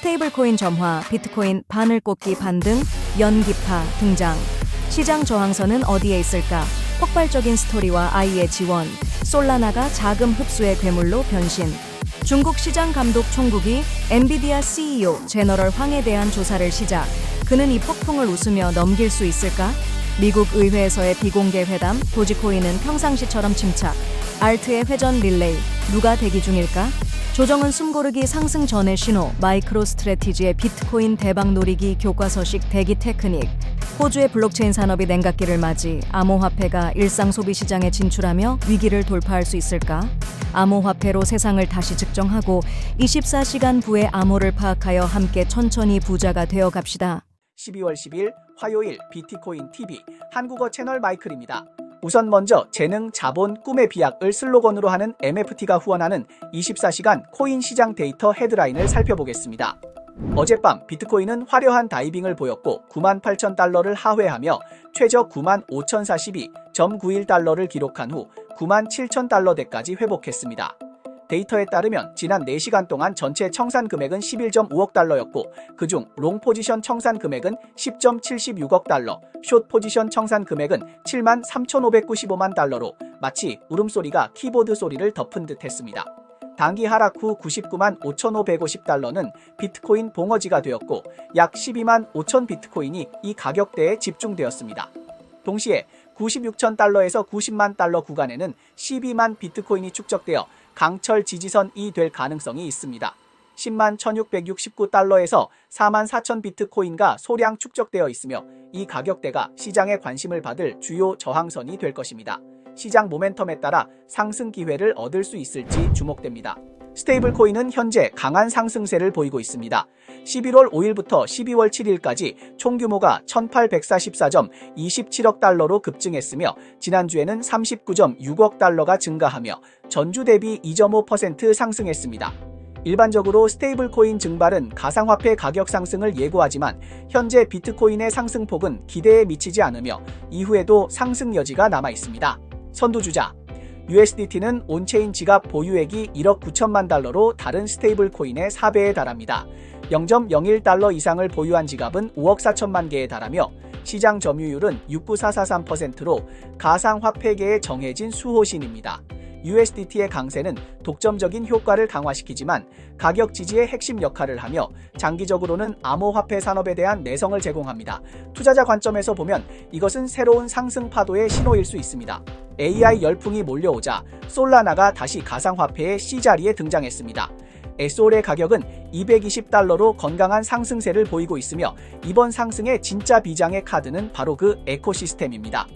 스테이블 코인 점화, 비트코인 바늘 꽂기 반등, 연기파 등장. 시장 저항선은 어디에 있을까? 폭발적인 스토리와 아이의 지원, 솔라나가 자금 흡수의 괴물로 변신. 중국 시장 감독 총국이 엔비디아 CEO 제너럴 황에 대한 조사를 시작. 그는 이 폭풍을 웃으며 넘길 수 있을까? 미국 의회에서의 비공개 회담, 도지코인은 평상시처럼 침착. 알트의 회전 릴레이, 누가 대기 중일까? 조정은 숨고르기 상승 전의 신호, 마이크로 스트래티지의 비트코인 대박 노리기 교과서식 대기 테크닉. 호주의 블록체인 산업이 냉각기를 맞이, 암호화폐가 일상 소비 시장에 진출하며 위기를 돌파할 수 있을까? 암호화폐로 세상을 다시 측정하고 24시간 후의 암호를 파악하여 함께 천천히 부자가 되어 갑시다. 12월 10일 화요일 비트코인 TV 한국어 채널 마이클입니다. 우선 먼저 재능, 자본, 꿈의 비약을 슬로건으로 하는 MFT가 후원하는 24시간 코인 시장 데이터 헤드라인을 살펴보겠습니다. 어젯밤 비트코인은 화려한 다이빙을 보였고 98,000달러를 하회하며 최저 95,042.91달러를 기록한 후 97,000달러대까지 회복했습니다. 데이터에 따르면 지난 4시간 동안 전체 청산 금액은 11.5억 달러였고 그중 롱 포지션 청산 금액은 10.76억 달러, 숏 포지션 청산 금액은 73,595만 달러로 마치 울음소리가 키보드 소리를 덮은 듯 했습니다. 단기 하락 후 99만 5,550달러는 비트코인 봉어지가 되었고 약 12만 5천 비트코인이 이 가격대에 집중되었습니다. 동시에 96,000달러에서 90만 달러 구간에는 12만 비트코인이 축적되어 강철 지지선이 될 가능성이 있습니다. 10만 1,669달러에서 4만 4천 비트코인가 소량 축적되어 있으며 이 가격대가 시장의 관심을 받을 주요 저항선이 될 것입니다. 시장 모멘텀에 따라 상승 기회를 얻을 수 있을지 주목됩니다. 스테이블 코인은 현재 강한 상승세를 보이고 있습니다. 11월 5일부터 12월 7일까지 총 규모가 1,844.27억 달러로 급증했으며 지난주에는 39.6억 달러가 증가하며 전주 대비 2.5% 상승했습니다. 일반적으로 스테이블 코인 증발은 가상화폐 가격 상승을 예고하지만 현재 비트코인의 상승폭은 기대에 미치지 않으며 이후에도 상승 여지가 남아 있습니다. 선두주자 USDT는 온체인 지갑 보유액이 1억 9천만 달러로 다른 스테이블 코인의 4배에 달합니다. 0.01달러 이상을 보유한 지갑은 5억 4천만 개에 달하며 시장 점유율은 6.9443%로 가상화폐계의 정해진 수호신입니다. USDT의 강세는 독점적인 효과를 강화시키지만 가격 지지의 핵심 역할을 하며 장기적으로는 암호화폐 산업에 대한 내성을 제공합니다. 투자자 관점에서 보면 이것은 새로운 상승 파도의 신호일 수 있습니다. AI 열풍이 몰려오자 솔라나가 다시 가상화폐의 C자리에 등장했습니다. SOL의 가격은 220달러로 건강한 상승세를 보이고 있으며 이번 상승의 진짜 비장의 카드는 바로 그 에코시스템입니다.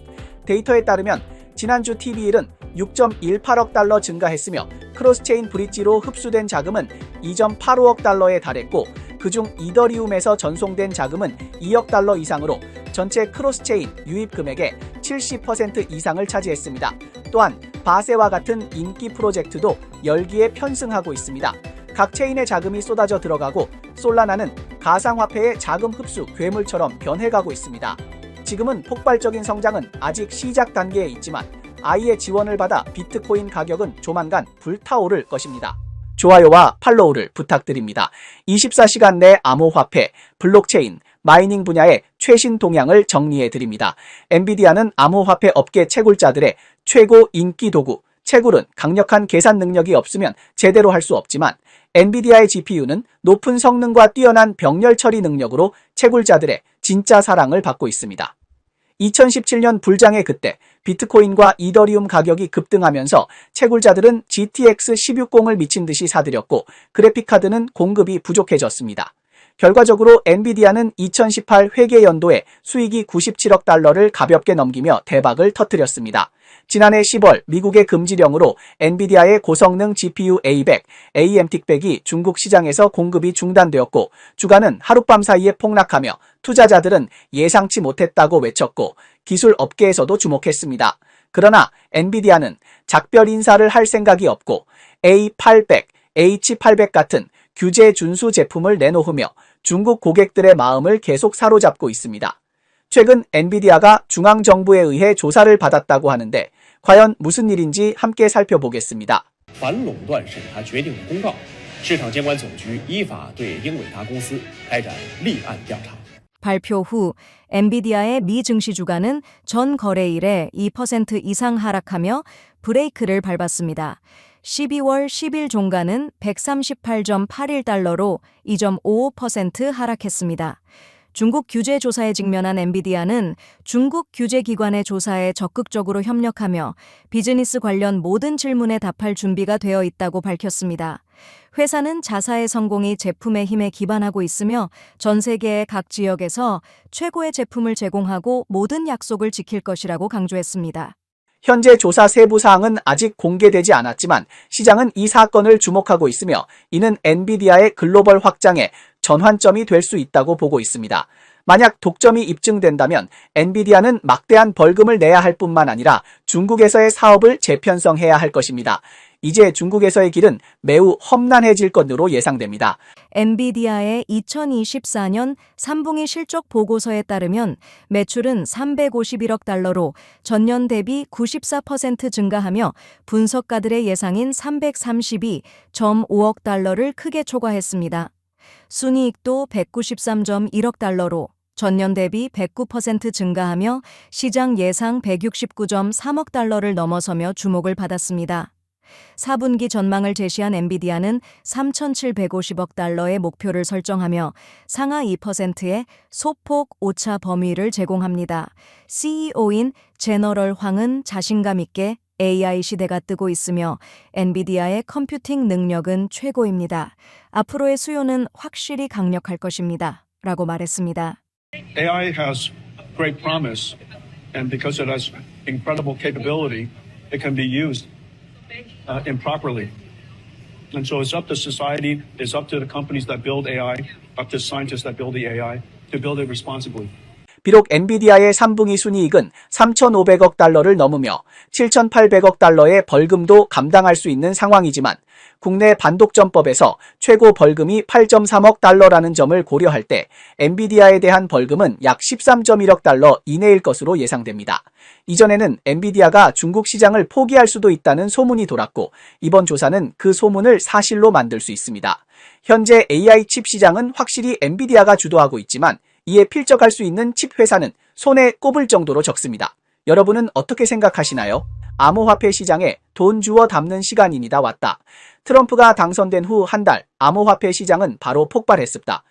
데이터에 따르면 지난주 TV일은 6.18억 달러 증가했으며 크로스체인 브릿지로 흡수된 자금은 2.85억 달러에 달했고 그중 이더리움에서 전송된 자금은 2억 달러 이상으로 전체 크로스체인 유입 금액의 70% 이상을 차지했습니다. 또한 바세와 같은 인기 프로젝트도 열기에 편승하고 있습니다. 각 체인의 자금이 쏟아져 들어가고 솔라나는 가상화폐의 자금 흡수 괴물처럼 변해가고 있습니다. 지금은 폭발적인 성장은 아직 시작 단계에 있지만 아이의 지원을 받아 비트코인 가격은 조만간 불타오를 것입니다. 좋아요와 팔로우를 부탁드립니다. 24시간 내 암호화폐, 블록체인, 마이닝 분야의 최신 동향을 정리해드립니다. 엔비디아는 암호화폐 업계 채굴자들의 최고 인기 도구, 채굴은 강력한 계산 능력이 없으면 제대로 할 수 없지만 엔비디아의 GPU는 높은 성능과 뛰어난 병렬 처리 능력으로 채굴자들의 진짜 사랑을 받고 있습니다. 2017년 불장의 그때 비트코인과 이더리움 가격이 급등하면서 채굴자들은 GTX 160을 미친 듯이 사들였고 그래픽카드는 공급이 부족해졌습니다. 결과적으로 엔비디아는 2018 회계연도에 수익이 97억 달러를 가볍게 넘기며 대박을 터뜨렸습니다. 지난해 10월 미국의 금지령으로 엔비디아의 고성능 GPU A100, AMTec백이 중국 시장에서 공급이 중단되었고 주가는 하룻밤 사이에 폭락하며 투자자들은 예상치 못했다고 외쳤고 기술 업계에서도 주목했습니다. 그러나 엔비디아는 작별 인사를 할 생각이 없고 A800, H800 같은 규제 준수 제품을 내놓으며 중국 고객들의 마음을 계속 사로잡고 있습니다. 최근 엔비디아가 중앙정부에 의해 조사를 받았다고 하는데 과연 무슨 일인지 함께 살펴보겠습니다. 反垄断审查决定的公告市场监管总局依法对英伟达公司开展立案调查。 발표 후 엔비디아의 미 증시 주가는 전 거래일에 2% 이상 하락하며 브레이크를 밟았습니다. 12월 10일 종가는 138.81달러로 2.55% 하락했습니다. 중국 규제 조사에 직면한 엔비디아는 중국 규제기관의 조사에 적극적으로 협력하며 비즈니스 관련 모든 질문에 답할 준비가 되어 있다고 밝혔습니다. 회사는 자사의 성공이 제품의 힘에 기반하고 있으며 전 세계의 각 지역에서 최고의 제품을 제공하고 모든 약속을 지킬 것이라고 강조했습니다. 현재 조사 세부 사항은 아직 공개되지 않았지만 시장은 이 사건을 주목하고 있으며 이는 엔비디아의 글로벌 확장에 전환점이 될 수 있다고 보고 있습니다. 만약 독점이 입증된다면 엔비디아는 막대한 벌금을 내야 할 뿐만 아니라 중국에서의 사업을 재편성해야 할 것입니다. 이제 중국에서의 길은 매우 험난해질 것으로 예상됩니다. 엔비디아의 2024년 3분기 실적 보고서에 따르면 매출은 351억 달러로 전년 대비 94% 증가하며 분석가들의 예상인 332.5억 달러를 크게 초과했습니다. 순이익도 193.1억 달러로 전년 대비 109% 증가하며 시장 예상 169.3억 달러를 넘어서며 주목을 받았습니다. 4분기 전망을 제시한 엔비디아는 3,750억 달러의 목표를 설정하며 상하 2%의 소폭 오차 범위를 제공합니다. CEO인 제너럴 황은 자신감 있게 AI 시대가 뜨고 있으며 엔비디아의 컴퓨팅 능력은 최고입니다. 앞으로의 수요는 확실히 강력할 것입니다. 라고 말했습니다. AI has great promise, and because it has incredible capability, it can be used improperly. And so it's up to society, it's up to the companies that build AI, up to scientists that build the AI, to build it responsibly. 비록 엔비디아의 3분기 순이익은 3,500억 달러를 넘으며 7,800억 달러의 벌금도 감당할 수 있는 상황이지만 국내 반독점법에서 최고 벌금이 8.3억 달러라는 점을 고려할 때 엔비디아에 대한 벌금은 약 13.1억 달러 이내일 것으로 예상됩니다. 이전에는 엔비디아가 중국 시장을 포기할 수도 있다는 소문이 돌았고 이번 조사는 그 소문을 사실로 만들 수 있습니다. 현재 AI 칩 시장은 확실히 엔비디아가 주도하고 있지만 이에 필적할 수 있는 칩 회사는 손에 꼽을 정도로 적습니다. 여러분은 어떻게 생각하시나요? 암호화폐 시장에 돈 주워 담는 시간이니다 왔다. 트럼프가 당선된 후 한 달 암호화폐 시장은 바로 폭발했습니다.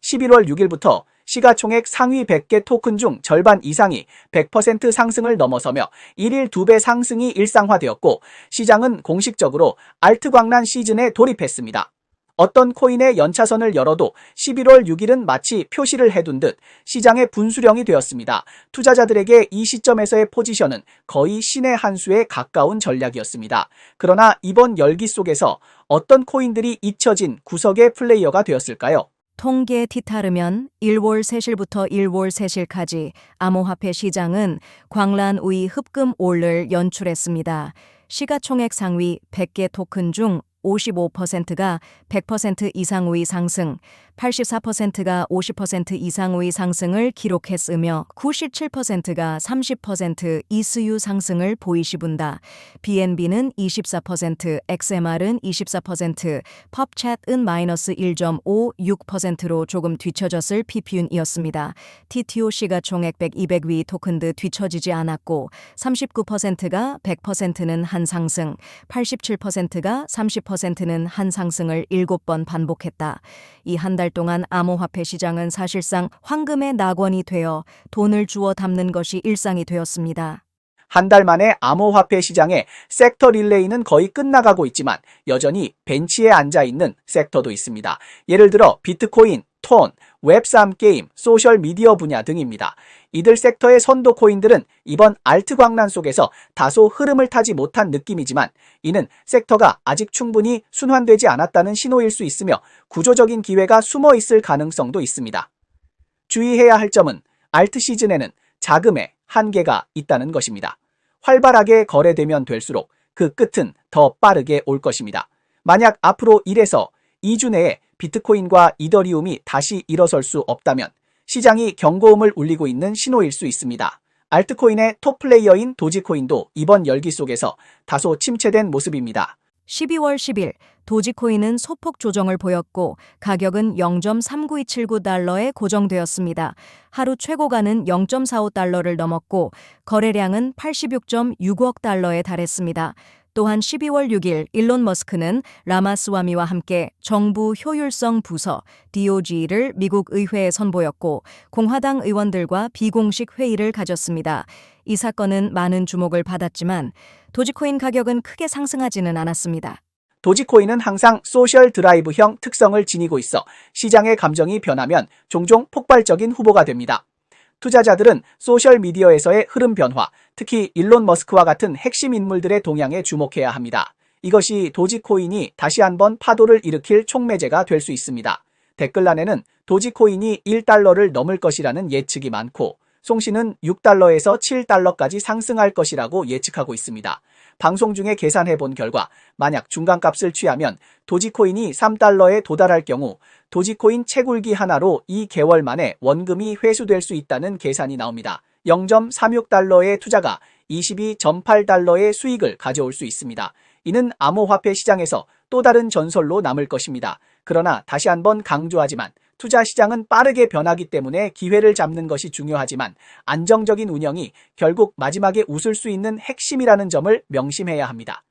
11월 6일부터 시가총액 상위 100개 토큰 중 절반 이상이 100% 상승을 넘어서며 1일 2배 상승이 일상화되었고 시장은 공식적으로 알트 광란 시즌에 돌입했습니다. 어떤 코인의 연차선을 열어도 11월 6일은 마치 표시를 해둔 듯 시장의 분수령이 되었습니다. 투자자들에게 이 시점에서의 포지션은 거의 신의 한 수에 가까운 전략이었습니다. 그러나 이번 열기 속에서 어떤 코인들이 잊혀진 구석의 플레이어가 되었을까요? 통계에 뒤따르면 1월 3일부터 1월 3일까지 암호화폐 시장은 광란의 흡금올을 연출했습니다. 시가총액 상위 100개 토큰 중 55%가 100% 이상의 상승, 84%가 50% 이상의 상승을 기록했으며 97%가 30% 이수유 상승을 보이시분다. BNB는 24%, XMR은 24%, 펍챗은 마이너스 1.56%로 조금 뒤처졌을 PP윤이었습니다. TTO 시가총액 100, 200위 토큰도 뒤처지지 않았고 39%가 100%는 한 상승, 87%가 30%는 한 상승을 7번 반복했다. 이 한 달 동안 암호화폐 시장은 사실상 황금의 낙원이 되어 돈을 주워 담는 것이 일상이 되었습니다. 한 달 만에 암호화폐 시장의 섹터 릴레이는 거의 끝나가고 있지만 여전히 벤치에 앉아있는 섹터도 있습니다. 예를 들어 비트코인, 톤, 웹3 게임, 소셜미디어 분야 등입니다. 이들 섹터의 선도 코인들은 이번 알트 광란 속에서 다소 흐름을 타지 못한 느낌이지만 이는 섹터가 아직 충분히 순환되지 않았다는 신호일 수 있으며 구조적인 기회가 숨어 있을 가능성도 있습니다. 주의해야 할 점은 알트 시즌에는 자금의 한계가 있다는 것입니다. 활발하게 거래되면 될수록 그 끝은 더 빠르게 올 것입니다. 만약 앞으로 1에서 2주 내에 비트코인과 이더리움이 다시 일어설 수 없다면 시장이 경고음을 울리고 있는 신호일 수 있습니다. 알트코인의 톱플레이어인 도지코인도 이번 열기 속에서 다소 침체된 모습입니다. 12월 10일 도지코인은 소폭 조정을 보였고 가격은 0.39279달러에 고정되었습니다. 하루 최고가는 0.45달러를 넘었고 거래량은 86.65억 달러에 달했습니다. 또한 12월 6일 일론 머스크는 라마스와미와 함께 정부 효율성 부서 DOG를 미국 의회에 선보였고 공화당 의원들과 비공식 회의를 가졌습니다. 이 사건은 많은 주목을 받았지만 도지코인 가격은 크게 상승하지는 않았습니다. 도지코인은 항상 소셜 드라이브형 특성을 지니고 있어 시장의 감정이 변하면 종종 폭발적인 후보가 됩니다. 투자자들은 소셜미디어에서의 흐름 변화, 특히 일론 머스크와 같은 핵심 인물들의 동향에 주목해야 합니다. 이것이 도지코인이 다시 한번 파도를 일으킬 촉매제가 될 수 있습니다. 댓글란에는 도지코인이 1달러를 넘을 것이라는 예측이 많고 송 씨는 6달러에서 7달러까지 상승할 것이라고 예측하고 있습니다. 방송 중에 계산해 본 결과 만약 중간값을 취하면 도지코인이 3달러에 도달할 경우 도지코인 채굴기 하나로 2개월 만에 원금이 회수될 수 있다는 계산이 나옵니다. 0.36달러의 투자가 22.8달러의 수익을 가져올 수 있습니다. 이는 암호화폐 시장에서 또 다른 전설로 남을 것입니다. 그러나 다시 한번 강조하지만 투자 시장은 빠르게 변하기 때문에 기회를 잡는 것이 중요하지만 안정적인 운영이 결국 마지막에 웃을 수 있는 핵심이라는 점을 명심해야 합니다.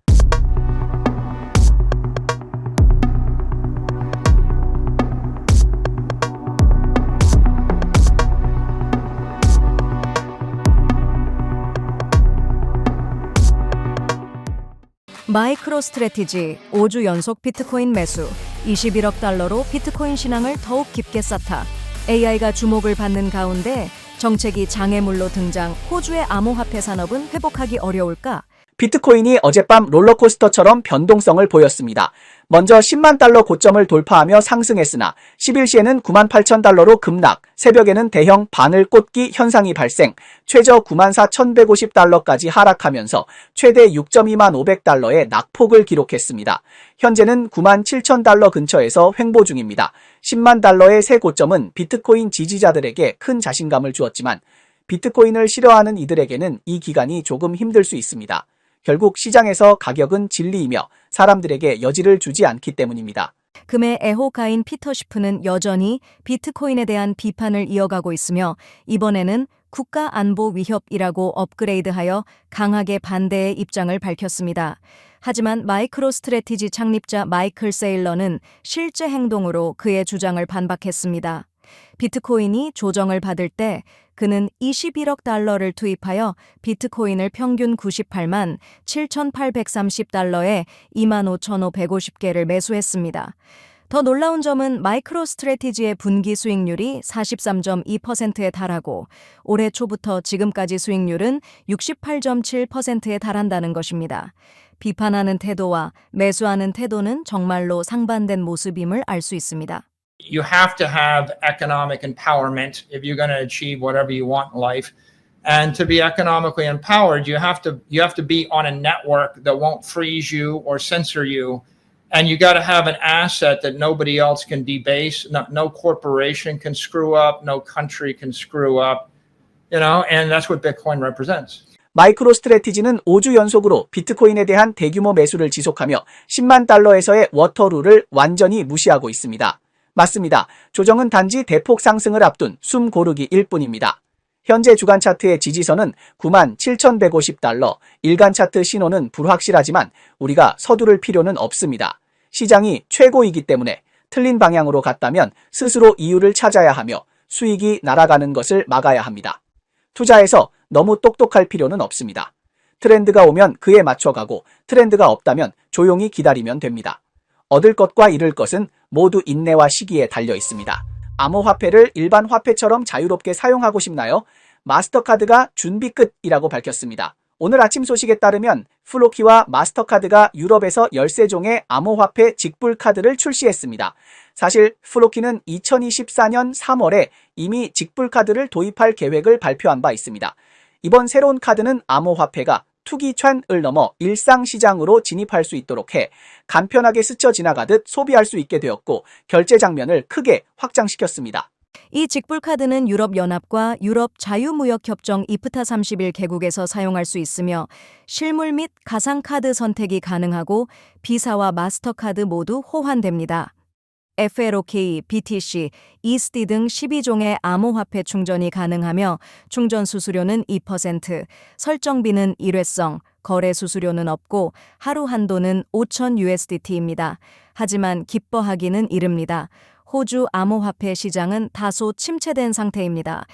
마이크로 스트래티지 5주 연속 비트코인 매수 21억 달러로 비트코인 신앙을 더욱 깊게 쌓다. AI가 주목을 받는 가운데 정책이 장애물로 등장, 호주의 암호화폐 산업은 회복하기 어려울까? 비트코인이 어젯밤 롤러코스터처럼 변동성을 보였습니다. 먼저 10만 달러 고점을 돌파하며 상승했으나 10일시에는 9만 8천 달러로 급락, 새벽에는 대형 바늘 꽂기 현상이 발생, 최저 9만 4,150달러까지 하락하면서 최대 6.2만 500달러의 낙폭을 기록했습니다. 현재는 9만 7천 달러 근처에서 횡보 중입니다. 10만 달러의 새 고점은 비트코인 지지자들에게 큰 자신감을 주었지만 비트코인을 싫어하는 이들에게는 이 기간이 조금 힘들 수 있습니다. 결국 시장에서 가격은 진리이며 사람들에게 여지를 주지 않기 때문입니다. 금의 애호가인 피터 시프는 여전히 비트코인에 대한 비판을 이어가고 있으며 이번에는 국가 안보 위협이라고 업그레이드하여 강하게 반대의 입장을 밝혔습니다. 하지만 마이크로 스트래티지 창립자 마이클 세일러는 실제 행동으로 그의 주장을 반박했습니다. 비트코인이 조정을 받을 때 그는 21억 달러를 투입하여 비트코인을 평균 98만 7,830달러에 25,550개를 매수했습니다. 더 놀라운 점은 마이크로 스트래티지의 분기 수익률이 43.2%에 달하고 올해 초부터 지금까지 수익률은 68.7%에 달한다는 것입니다. 비판하는 태도와 매수하는 태도는 정말로 상반된 모습임을 알 수 있습니다. You have to have economic empowerment if you're going to achieve whatever you want in life. And to be economically empowered, you have to be on a network that won't freeze you or censor you. And you got to have an asset that nobody else can debase. No corporation can screw up. No country can screw up. And that's what Bitcoin represents. 마이크로 스트래티지는 5주 연속으로 비트코인에 대한 대규모 매수를 지속하며 10만 달러에서의 워터룰을 완전히 무시하고 있습니다. 맞습니다. 조정은 단지 대폭 상승을 앞둔 숨 고르기일 뿐입니다. 현재 주간 차트의 지지선은 9만 7,150달러, 일간 차트 신호는 불확실하지만 우리가 서두를 필요는 없습니다. 시장이 최고이기 때문에 틀린 방향으로 갔다면 스스로 이유를 찾아야 하며 수익이 날아가는 것을 막아야 합니다. 투자에서 너무 똑똑할 필요는 없습니다. 트렌드가 오면 그에 맞춰가고 트렌드가 없다면 조용히 기다리면 됩니다. 얻을 것과 잃을 것은 모두 인내와 시기에 달려 있습니다. 암호화폐를 일반 화폐처럼 자유롭게 사용하고 싶나요? 마스터카드가 준비 끝이라고 밝혔습니다. 오늘 아침 소식에 따르면 플로키와 마스터카드가 유럽에서 13종의 암호화폐 직불카드를 출시했습니다. 사실 플로키는 2024년 3월에 이미 직불카드를 도입할 계획을 발표한 바 있습니다. 이번 새로운 카드는 암호화폐가 투기찬을 넘어 일상시장으로 진입할 수 있도록 해 간편하게 스쳐 지나가듯 소비할 수 있게 되었고 결제 장면을 크게 확장시켰습니다. 이 직불카드는 유럽연합과 유럽 자유무역협정 이프타 31 개국에서 사용할 수 있으며 실물 및 가상카드 선택이 가능하고 비사와 마스터카드 모두 호환됩니다. FLOK, BTC, 이스디 등 12종의 암호화폐 충전이 가능하며 충전 수수료는 2%, 설정비는 일회성, 거래 수수료는 없고 하루 한도는 5,000 USDT입니다. 하지만 기뻐하기는 이릅니다. 호주 암호화폐 시장은 다소 침체된 상태입니다.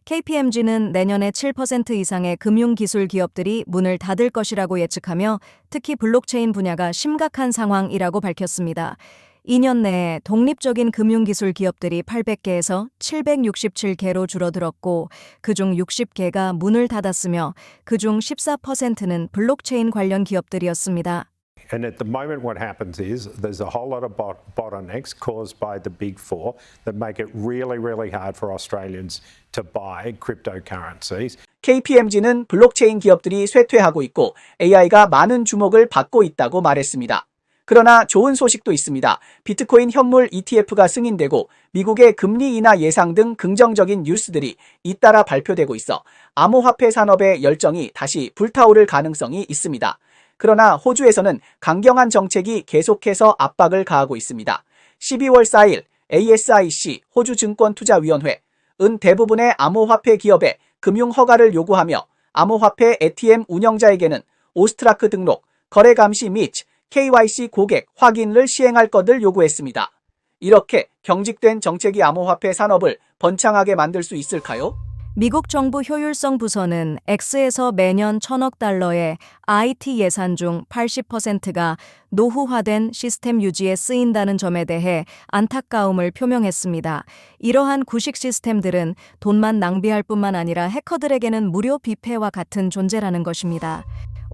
KPMG는 내년에 7% 이상의 금융기술 기업들이 문을 닫을 것이라고 예측하며 특히 블록체인 분야가 심각한 상황이라고 밝혔습니다. 2년 내에 독립적인 금융기술 기업들이 800개에서 767개로 줄어들었고 그중 60개가 문을 닫았으며 그중 14%는 블록체인 관련 기업들이었습니다. And at the moment what happens is there's a whole lot of bottlenecks caused by the big four that make it really, really hard for Australians to buy cryptocurrencies. KPMG는 블록체인 기업들이 쇠퇴하고 있고 AI가 많은 주목을 받고 있다고 말했습니다. 그러나 좋은 소식도 있습니다. 비트코인 현물 ETF가 승인되고 미국의 금리 인하 예상 등 긍정적인 뉴스들이 잇따라 발표되고 있어 암호화폐 산업의 열정이 다시 불타오를 가능성이 있습니다. 그러나 호주에서는 강경한 정책이 계속해서 압박을 가하고 있습니다. 12월 4일 ASIC 호주증권투자위원회는 대부분의 암호화폐 기업에 금융 허가를 요구하며 암호화폐 ATM 운영자에게는 오스트라크 등록, 거래 감시 및 KYC 고객 확인을 시행할 것을 요구했습니다. 이렇게 경직된 정책이 암호화폐 산업을 번창하게 만들 수 있을까요? 미국 정부 효율성 부서는 X에서 매년 1,000억 달러의 IT 예산 중 80%가 노후화된 시스템 유지에 쓰인다는 점에 대해 안타까움을 표명했습니다. 이러한 구식 시스템들은 돈만 낭비할 뿐만 아니라 해커들에게는 무료 뷔페와 같은 존재라는 것입니다.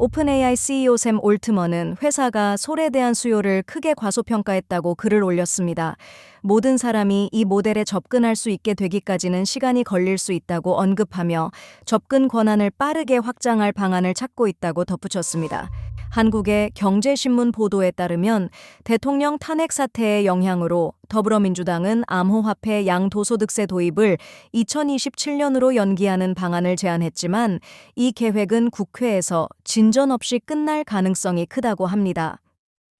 오픈AI CEO 샘 올트먼은 회사가 솔에 대한 수요를 크게 과소평가했다고 글을 올렸습니다. 모든 사람이 이 모델에 접근할 수 있게 되기까지는 시간이 걸릴 수 있다고 언급하며 접근 권한을 빠르게 확장할 방안을 찾고 있다고 덧붙였습니다. 한국의 경제신문 보도에 따르면 대통령 탄핵 사태의 영향으로 더불어민주당은 암호화폐 양도소득세 도입을 2027년으로 연기하는 방안을 제안했지만 이 계획은 국회에서 진전 없이 끝날 가능성이 크다고 합니다.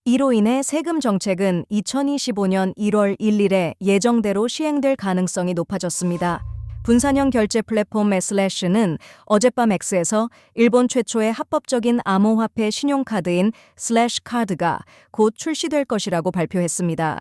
이로 인해 세금 정책은 2025년 1월 1일에 예정대로 시행될 가능성이 높아졌습니다. 분산형 결제 플랫폼 슬래시는 어젯밤 X에서 일본 최초의 합법적인 암호화폐 신용카드인 슬래시 카드가 곧 출시될 것이라고 발표했습니다.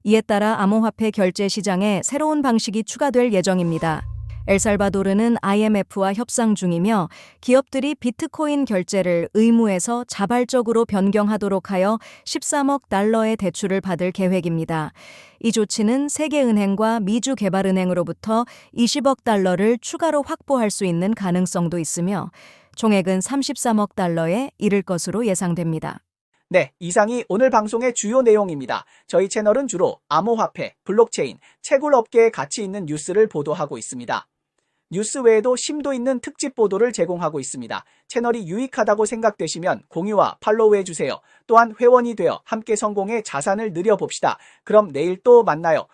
이에 따라 암호화폐 결제 시장에 새로운 방식이 추가될 예정입니다. 엘살바도르는 IMF와 협상 중이며 기업들이 비트코인 결제를 의무에서 자발적으로 변경하도록 하여 13억 달러의 대출을 받을 계획입니다. 이 조치는 세계은행과 미주개발은행으로부터 20억 달러를 추가로 확보할 수 있는 가능성도 있으며 총액은 33억 달러에 이를 것으로 예상됩니다. 네, 이상이 오늘 방송의 주요 내용입니다. 저희 채널은 주로 암호화폐, 블록체인, 채굴업계에 가치 있는 뉴스를 보도하고 있습니다. 뉴스 외에도 심도 있는 특집 보도를 제공하고 있습니다. 채널이 유익하다고 생각되시면 공유와 팔로우해주세요. 또한 회원이 되어 함께 성공의 자산을 늘려봅시다. 그럼 내일 또 만나요.